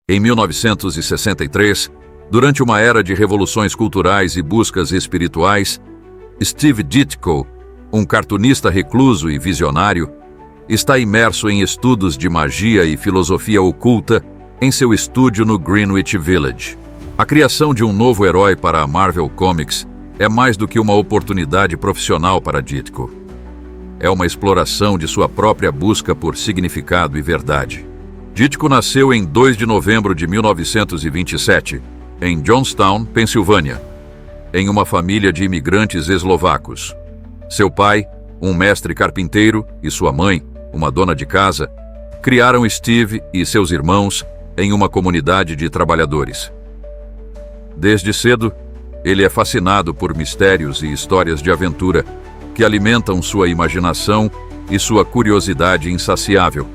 Em 1963, durante uma era de revoluções culturais e buscas espirituais, Steve Ditko, um cartunista recluso e visionário, está imerso em estudos de magia e filosofia oculta em seu estúdio no Greenwich Village. A criação de um novo herói para a Marvel Comics é mais do que uma oportunidade profissional para Ditko. É uma exploração de sua própria busca por significado e verdade. Ditko nasceu em 2 de novembro de 1927, em Johnstown, Pensilvânia, em uma família de imigrantes eslovacos. Seu pai, um mestre carpinteiro, e sua mãe, uma dona de casa, criaram Steve e seus irmãos em uma comunidade de trabalhadores. Desde cedo, ele é fascinado por mistérios e histórias de aventura que alimentam sua imaginação e sua curiosidade insaciável.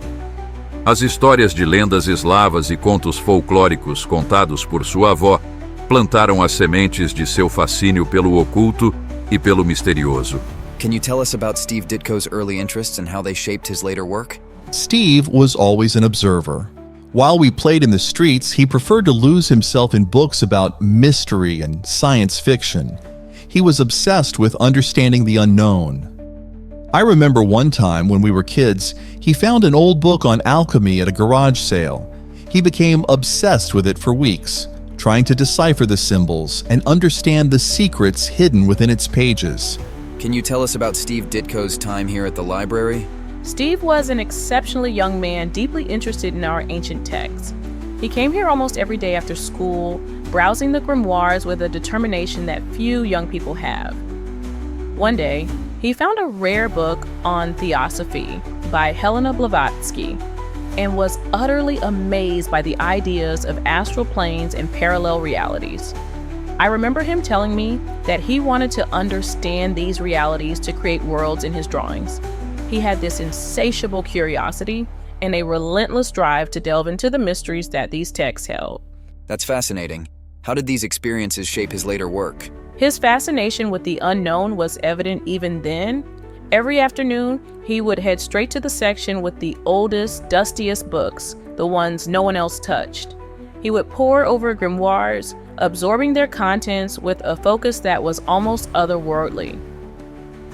As histórias de lendas eslavas e contos folclóricos contados por sua avó plantaram as sementes de seu fascínio pelo oculto e pelo misterioso. Can you tell us about Steve Ditko's early interests and how they shaped his later work? Steve was always an observer. While we played in the streets, he preferred to lose himself in books about mystery and science fiction. He was obsessed with understanding the unknown. I remember one time when we were kids, he found an old book on alchemy at a garage sale. He became obsessed with it for weeks, trying to decipher the symbols and understand the secrets hidden within its pages. Can you tell us about Steve Ditko's time here at the library? Steve was an exceptionally young man, deeply interested in our ancient texts. He came here almost every day after school, browsing the grimoires with a determination that few young people have. One day, he found a rare book on Theosophy by Helena Blavatsky and was utterly amazed by the ideas of astral planes and parallel realities. I remember him telling me that he wanted to understand these realities to create worlds in his drawings. He had this insatiable curiosity and a relentless drive to delve into the mysteries that these texts held. That's fascinating. How did these experiences shape his later work? His fascination with the unknown was evident even then. Every afternoon, he would head straight to the section with the oldest, dustiest books, the ones no one else touched. He would pore over grimoires, absorbing their contents with a focus that was almost otherworldly.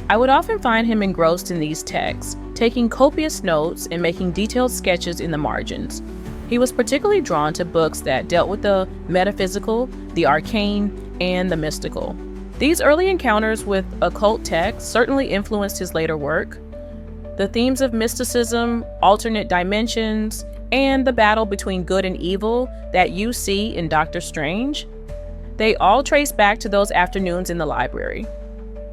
I would often find him engrossed in these texts, taking copious notes and making detailed sketches in the margins. He was particularly drawn to books that dealt with the metaphysical, the arcane, and the mystical. These early encounters with occult texts certainly influenced his later work. The themes of mysticism, alternate dimensions, and the battle between good and evil that you see in Doctor Strange, they all trace back to those afternoons in the library.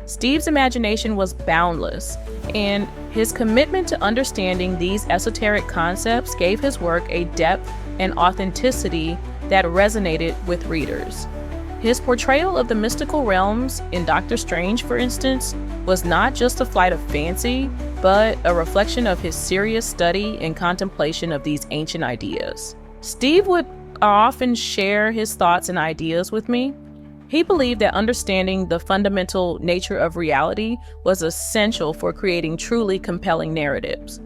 Steve's imagination was boundless, and his commitment to understanding these esoteric concepts gave his work a depth and authenticity that resonated with readers. His portrayal of the mystical realms in Doctor Strange, for instance, was not just a flight of fancy, but a reflection of his serious study and contemplation of these ancient ideas. Steve would often share his thoughts and ideas with me. He believed that understanding the fundamental nature of reality was essential for creating truly compelling narratives.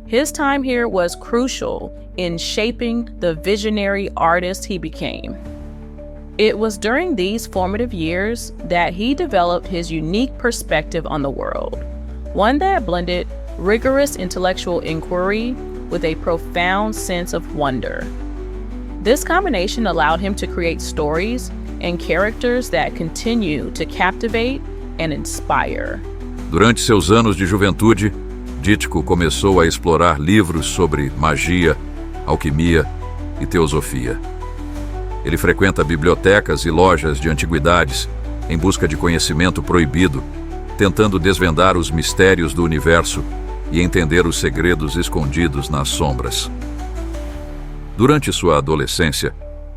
His time here was crucial in shaping the visionary artist he became. It was during these formative years that he developed his unique perspective on the world, one that blended rigorous intellectual inquiry with a profound sense of wonder. This combination allowed him to create stories and characters that continue to captivate and inspire. Durante seus anos de juventude, Ditko começou a explorar livros sobre magia, alquimia e teosofia. Ele frequenta bibliotecas e lojas de antiguidades em busca de conhecimento proibido, tentando desvendar os mistérios do universo e entender os segredos escondidos nas sombras. Durante sua adolescência,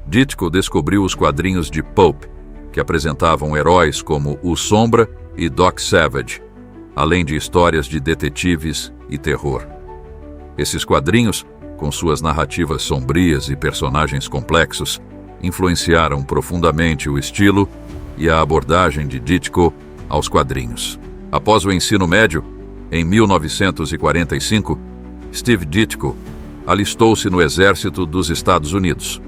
Ditko descobriu os quadrinhos de pulp, que apresentavam heróis como o Sombra e Doc Savage, além de histórias de detetives e terror. Esses quadrinhos, com suas narrativas sombrias e personagens complexos, influenciaram profundamente o estilo e a abordagem de Ditko aos quadrinhos. Após o ensino médio, em 1945, Steve Ditko alistou-se no Exército dos Estados Unidos.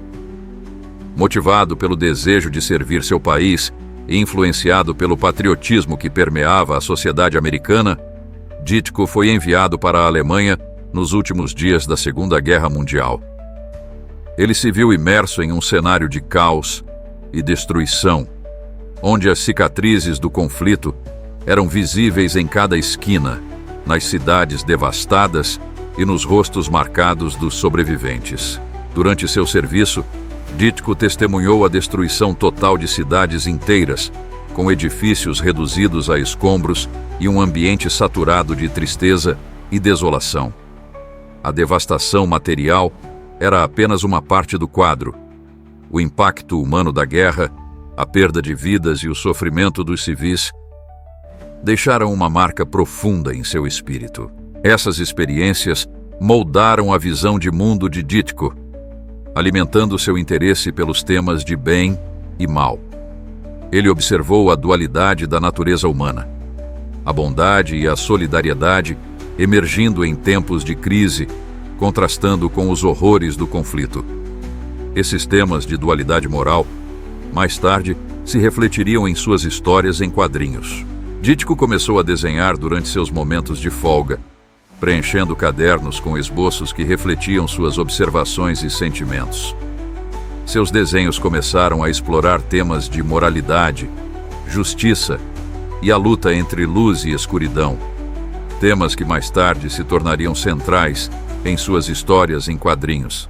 Motivado pelo desejo de servir seu país e influenciado pelo patriotismo que permeava a sociedade americana, Ditko foi enviado para a Alemanha nos últimos dias da Segunda Guerra Mundial. Ele se viu imerso em um cenário de caos e destruição, onde as cicatrizes do conflito eram visíveis em cada esquina, nas cidades devastadas e nos rostos marcados dos sobreviventes. Durante seu serviço, Ditko testemunhou a destruição total de cidades inteiras, com edifícios reduzidos a escombros e um ambiente saturado de tristeza e desolação. A devastação material era apenas uma parte do quadro. O impacto humano da guerra, a perda de vidas e o sofrimento dos civis deixaram uma marca profunda em seu espírito. Essas experiências moldaram a visão de mundo de Ditko, alimentando seu interesse pelos temas de bem e mal. Ele observou a dualidade da natureza humana, a bondade e a solidariedade emergindo em tempos de crise, contrastando com os horrores do conflito. Esses temas de dualidade moral, mais tarde, se refletiriam em suas histórias em quadrinhos. Ditko começou a desenhar durante seus momentos de folga, preenchendo cadernos com esboços que refletiam suas observações e sentimentos. Seus desenhos começaram a explorar temas de moralidade, justiça e a luta entre luz e escuridão, temas que mais tarde se tornariam centrais em suas histórias em quadrinhos.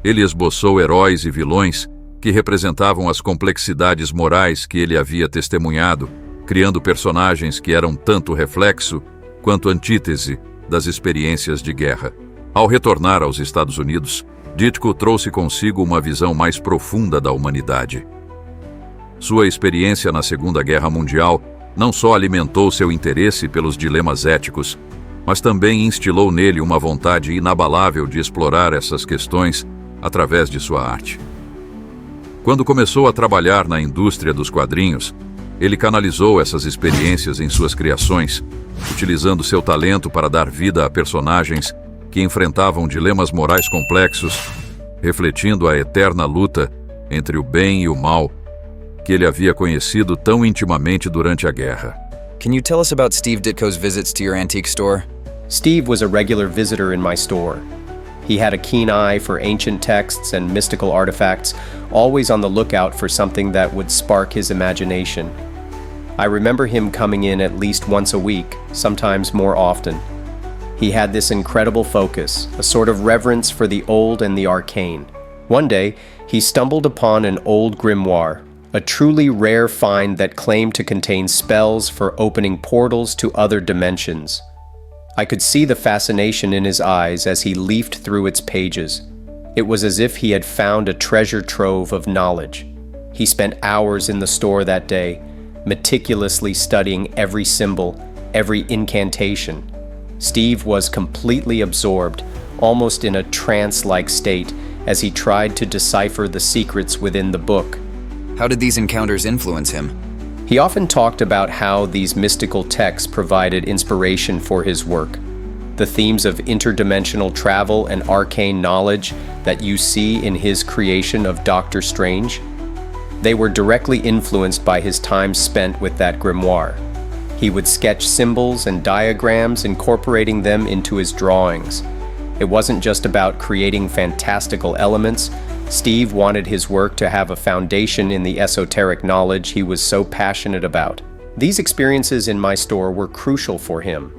Ele esboçou heróis e vilões que representavam as complexidades morais que ele havia testemunhado, criando personagens que eram tanto reflexo quanto antítese das experiências de guerra. Ao retornar aos Estados Unidos, Ditko trouxe consigo uma visão mais profunda da humanidade. Sua experiência na Segunda Guerra Mundial não só alimentou seu interesse pelos dilemas éticos, mas também instilou nele uma vontade inabalável de explorar essas questões através de sua arte. Quando começou a trabalhar na indústria dos quadrinhos, ele canalizou essas experiências em suas criações, utilizando seu talento para dar vida a personagens que enfrentavam dilemas morais complexos, refletindo a eterna luta entre o bem e o mal que ele havia conhecido tão intimamente durante a guerra. Can you tell us about Steve Ditko's visits to your antique store? Steve was a regular visitor in my store. He had a keen eye for ancient texts and mystical artifacts, always on the lookout for something that would spark his imagination. I remember him coming in at least once a week, sometimes more often. He had this incredible focus, a sort of reverence for the old and the arcane. One day, he stumbled upon an old grimoire, a truly rare find that claimed to contain spells for opening portals to other dimensions. I could see the fascination in his eyes as he leafed through its pages. It was as if he had found a treasure trove of knowledge. He spent hours in the store that day, meticulously studying every symbol, every incantation. Steve was completely absorbed, almost in a trance-like state, as he tried to decipher the secrets within the book. How did these encounters influence him? He often talked about how these mystical texts provided inspiration for his work. The themes of interdimensional travel and arcane knowledge that you see in his creation of Doctor Strange, they were directly influenced by his time spent with that grimoire. He would sketch symbols and diagrams, incorporating them into his drawings. It wasn't just about creating fantastical elements. Steve wanted his work to have a foundation in the esoteric knowledge he was so passionate about. These experiences in my store were crucial for him.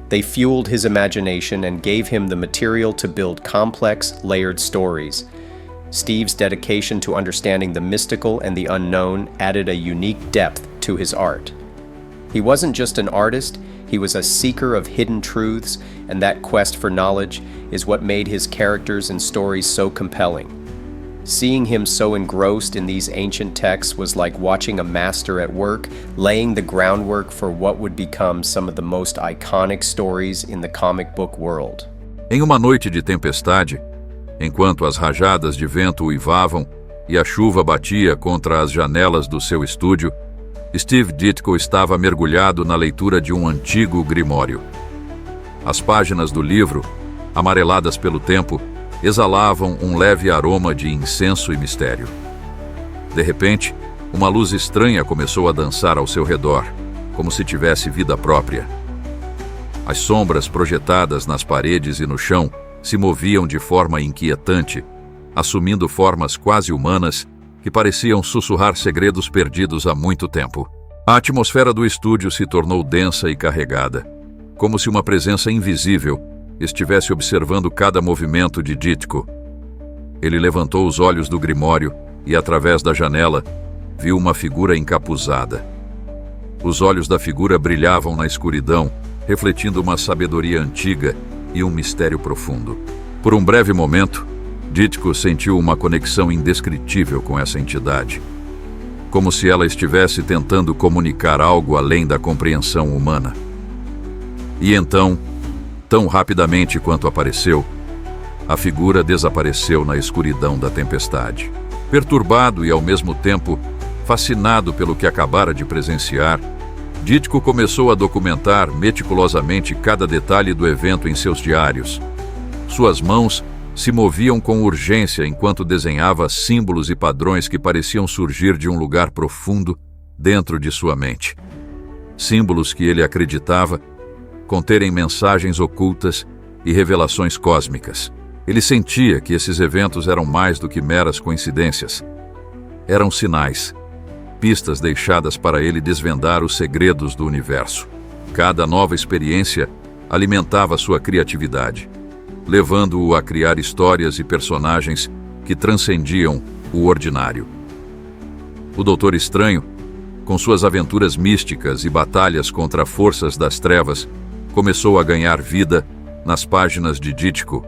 They fueled his imagination and gave him the material to build complex, layered stories. Steve's dedication to understanding the mystical and the unknown added a unique depth to his art. He wasn't just an artist, he was a seeker of hidden truths, and that quest for knowledge is what made his characters and stories so compelling. Seeing him so engrossed in these ancient texts was like watching a master at work, laying the groundwork for what would become some of the most iconic stories in the comic book world. Em uma noite de tempestade, enquanto as rajadas de vento uivavam e a chuva batia contra as janelas do seu estúdio, Steve Ditko estava mergulhado na leitura de um antigo grimório. As páginas do livro, amareladas pelo tempo, exalavam um leve aroma de incenso e mistério. De repente, uma luz estranha começou a dançar ao seu redor, como se tivesse vida própria. As sombras projetadas nas paredes e no chão se moviam de forma inquietante, assumindo formas quase humanas que pareciam sussurrar segredos perdidos há muito tempo. A atmosfera do estúdio se tornou densa e carregada, como se uma presença invisível estivesse observando cada movimento de Ditko. Ele levantou os olhos do grimório e, através da janela, viu uma figura encapuzada. Os olhos da figura brilhavam na escuridão, refletindo uma sabedoria antiga e um mistério profundo. Por um breve momento, Ditko sentiu uma conexão indescritível com essa entidade, como se ela estivesse tentando comunicar algo além da compreensão humana. E então, tão rapidamente quanto apareceu, a figura desapareceu na escuridão da tempestade. Perturbado e, ao mesmo tempo, fascinado pelo que acabara de presenciar, Ditko começou a documentar meticulosamente cada detalhe do evento em seus diários. Suas mãos se moviam com urgência enquanto desenhava símbolos e padrões que pareciam surgir de um lugar profundo dentro de sua mente. Símbolos que ele acreditava conterem mensagens ocultas e revelações cósmicas. Ele sentia que esses eventos eram mais do que meras coincidências. Eram sinais, pistas deixadas para ele desvendar os segredos do universo. Cada nova experiência alimentava sua criatividade, levando-o a criar histórias e personagens que transcendiam o ordinário. O Doutor Estranho, com suas aventuras místicas e batalhas contra forças das trevas, começou a ganhar vida nas páginas de Ditko,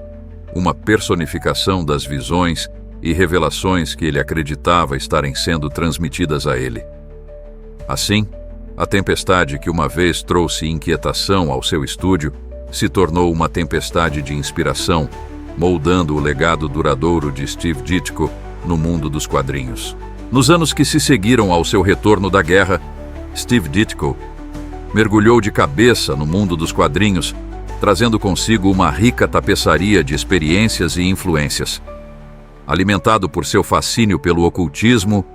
uma personificação das visões e revelações que ele acreditava estarem sendo transmitidas a ele. Assim, a tempestade que uma vez trouxe inquietação ao seu estúdio se tornou uma tempestade de inspiração, moldando o legado duradouro de Steve Ditko no mundo dos quadrinhos. Nos anos que se seguiram ao seu retorno da guerra, Steve Ditko mergulhou de cabeça no mundo dos quadrinhos, trazendo consigo uma rica tapeçaria de experiências e influências. Alimentado por seu fascínio pelo ocultismo,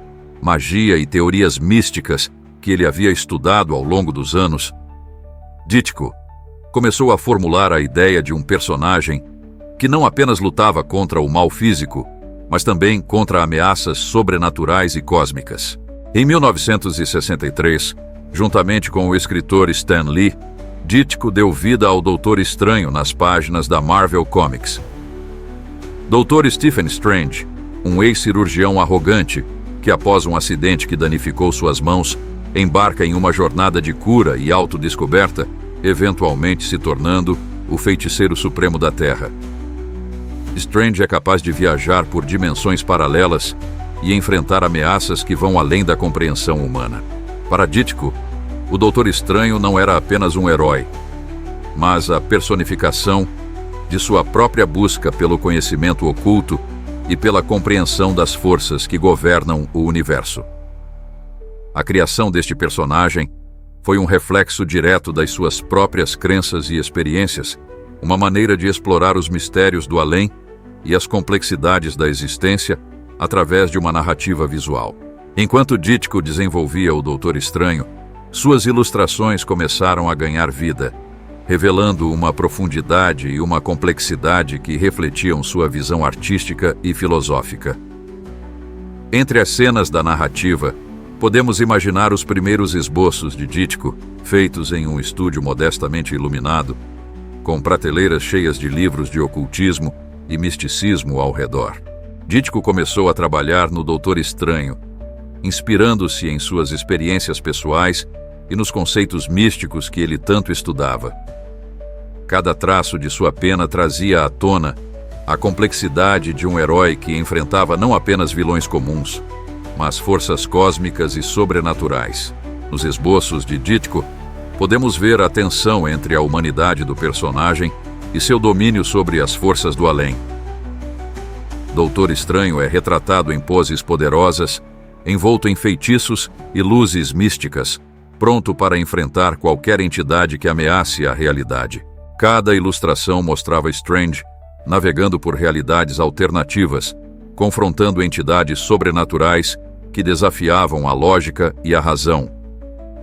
magia e teorias místicas que ele havia estudado ao longo dos anos, Ditko começou a formular a ideia de um personagem que não apenas lutava contra o mal físico, mas também contra ameaças sobrenaturais e cósmicas. Em 1963, juntamente com o escritor Stan Lee, Ditko deu vida ao Doutor Estranho nas páginas da Marvel Comics. Dr. Stephen Strange, um ex-cirurgião arrogante que, após um acidente que danificou suas mãos, embarca em uma jornada de cura e autodescoberta, eventualmente se tornando o feiticeiro supremo da Terra. Strange é capaz de viajar por dimensões paralelas e enfrentar ameaças que vão além da compreensão humana. Para Ditko, o Doutor Estranho não era apenas um herói, mas a personificação de sua própria busca pelo conhecimento oculto e pela compreensão das forças que governam o universo. A criação deste personagem foi um reflexo direto das suas próprias crenças e experiências, uma maneira de explorar os mistérios do além e as complexidades da existência através de uma narrativa visual. Enquanto Ditko desenvolvia o Doutor Estranho, suas ilustrações começaram a ganhar vida, revelando uma profundidade e uma complexidade que refletiam sua visão artística e filosófica. Entre as cenas da narrativa, podemos imaginar os primeiros esboços de Ditko, feitos em um estúdio modestamente iluminado, com prateleiras cheias de livros de ocultismo e misticismo ao redor. Ditko começou a trabalhar no Doutor Estranho, inspirando-se em suas experiências pessoais e nos conceitos místicos que ele tanto estudava. Cada traço de sua pena trazia à tona a complexidade de um herói que enfrentava não apenas vilões comuns, mas forças cósmicas e sobrenaturais. Nos esboços de Ditko, podemos ver a tensão entre a humanidade do personagem e seu domínio sobre as forças do além. Doutor Estranho é retratado em poses poderosas, envolto em feitiços e luzes místicas, pronto para enfrentar qualquer entidade que ameace a realidade. Cada ilustração mostrava Strange navegando por realidades alternativas, confrontando entidades sobrenaturais que desafiavam a lógica e a razão.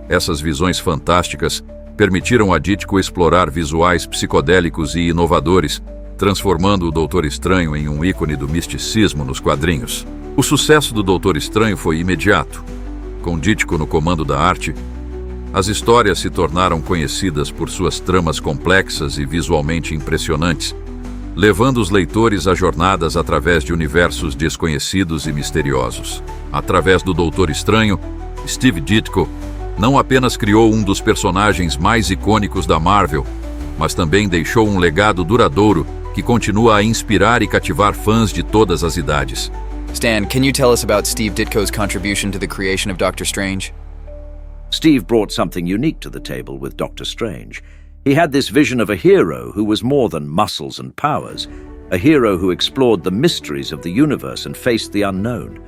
Essas visões fantásticas permitiram a Ditko explorar visuais psicodélicos e inovadores, transformando o Doutor Estranho em um ícone do misticismo nos quadrinhos. O sucesso do Doutor Estranho foi imediato. Com Ditko no comando da arte, as histórias se tornaram conhecidas por suas tramas complexas e visualmente impressionantes, levando os leitores a jornadas através de universos desconhecidos e misteriosos. Através do Doutor Estranho, Steve Ditko não apenas criou um dos personagens mais icônicos da Marvel, mas também deixou um legado duradouro que continua a inspirar e cativar fãs de todas as idades. Stan, can you tell us about Steve Ditko's contribution to the creation of Doctor Strange? Steve brought something unique to the table with Doctor Strange. He had this vision of a hero who was more than muscles and powers, a hero who explored the mysteries of the universe and faced the unknown.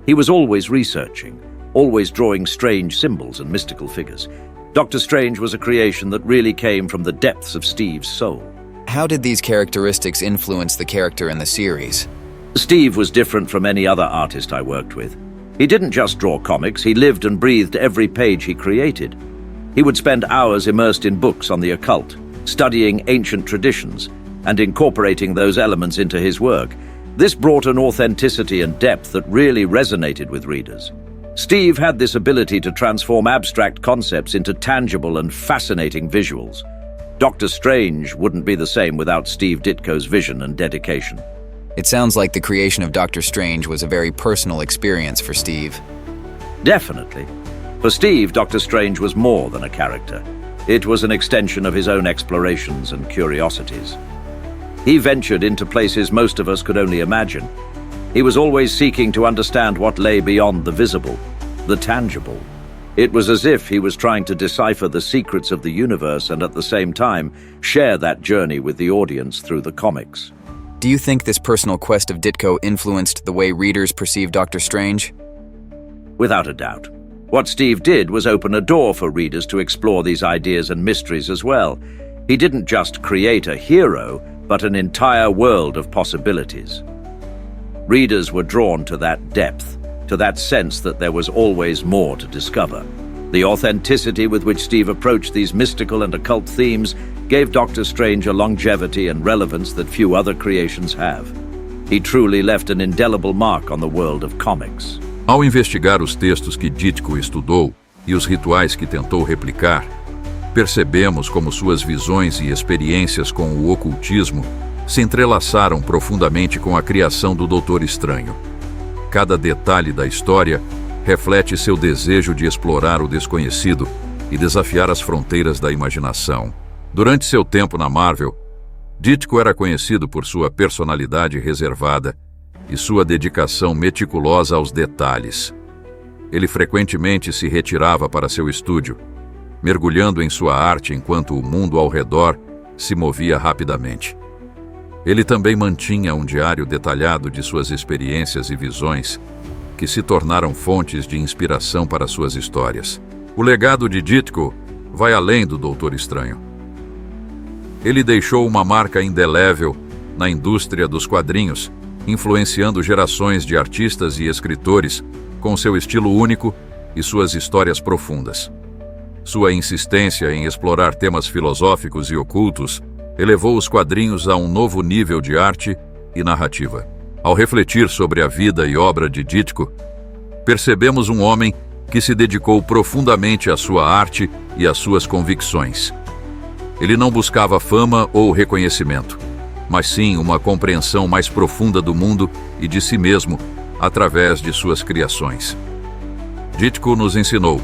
He was always researching, always drawing strange symbols and mystical figures. Doctor Strange was a creation that really came from the depths of Steve's soul. How did these characteristics influence the character in the series? Steve was different from any other artist I worked with. He didn't just draw comics, he lived and breathed every page he created. He would spend hours immersed in books on the occult, studying ancient traditions, and incorporating those elements into his work. This brought an authenticity and depth that really resonated with readers. Steve had this ability to transform abstract concepts into tangible and fascinating visuals. Doctor Strange wouldn't be the same without Steve Ditko's vision and dedication. It sounds like the creation of Doctor Strange was a very personal experience for Steve. Definitely. For Steve, Doctor Strange was more than a character. It was an extension of his own explorations and curiosities. He ventured into places most of us could only imagine. He was always seeking to understand what lay beyond the visible, the tangible. It was as if he was trying to decipher the secrets of the universe and at the same time share that journey with the audience through the comics. Do you think this personal quest of Ditko influenced the way readers perceive Doctor Strange? Without a doubt. What Steve did was open a door for readers to explore these ideas and mysteries as well. He didn't just create a hero, but an entire world of possibilities. Readers were drawn to that depth, to that sense that there was always more to discover. The authenticity with which Steve approached these mystical and occult themes gave Doctor Strange a longevity and relevance that few other creations have. He truly left an indelible mark on the world of comics. Ao investigar os textos que Ditko estudou e os rituais que tentou replicar, percebemos como suas visões e experiências com o ocultismo se entrelaçaram profundamente com a criação do Doutor Estranho. Cada detalhe da história reflete seu desejo de explorar o desconhecido e desafiar as fronteiras da imaginação. Durante seu tempo na Marvel, Ditko era conhecido por sua personalidade reservada e sua dedicação meticulosa aos detalhes. Ele frequentemente se retirava para seu estúdio, mergulhando em sua arte enquanto o mundo ao redor se movia rapidamente. Ele também mantinha um diário detalhado de suas experiências e visões, que se tornaram fontes de inspiração para suas histórias. O legado de Ditko vai além do Doutor Estranho. Ele deixou uma marca indelével na indústria dos quadrinhos, influenciando gerações de artistas e escritores com seu estilo único e suas histórias profundas. Sua insistência em explorar temas filosóficos e ocultos elevou os quadrinhos a um novo nível de arte e narrativa. Ao refletir sobre a vida e obra de Ditko, percebemos um homem que se dedicou profundamente à sua arte e às suas convicções. Ele não buscava fama ou reconhecimento, mas sim uma compreensão mais profunda do mundo e de si mesmo através de suas criações. Ditko nos ensinou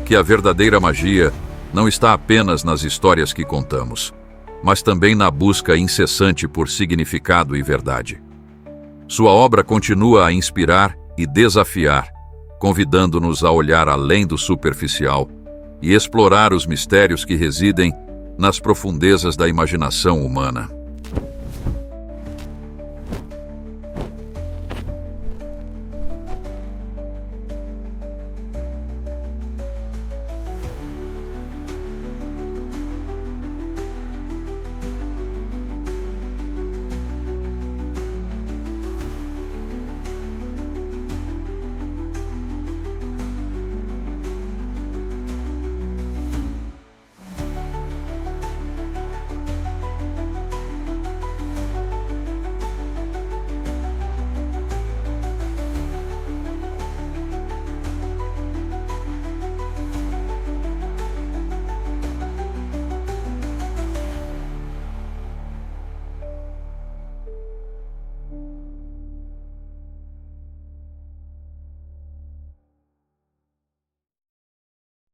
que a verdadeira magia não está apenas nas histórias que contamos, mas também na busca incessante por significado e verdade. Sua obra continua a inspirar e desafiar, convidando-nos a olhar além do superficial e explorar os mistérios que residem nas profundezas da imaginação humana.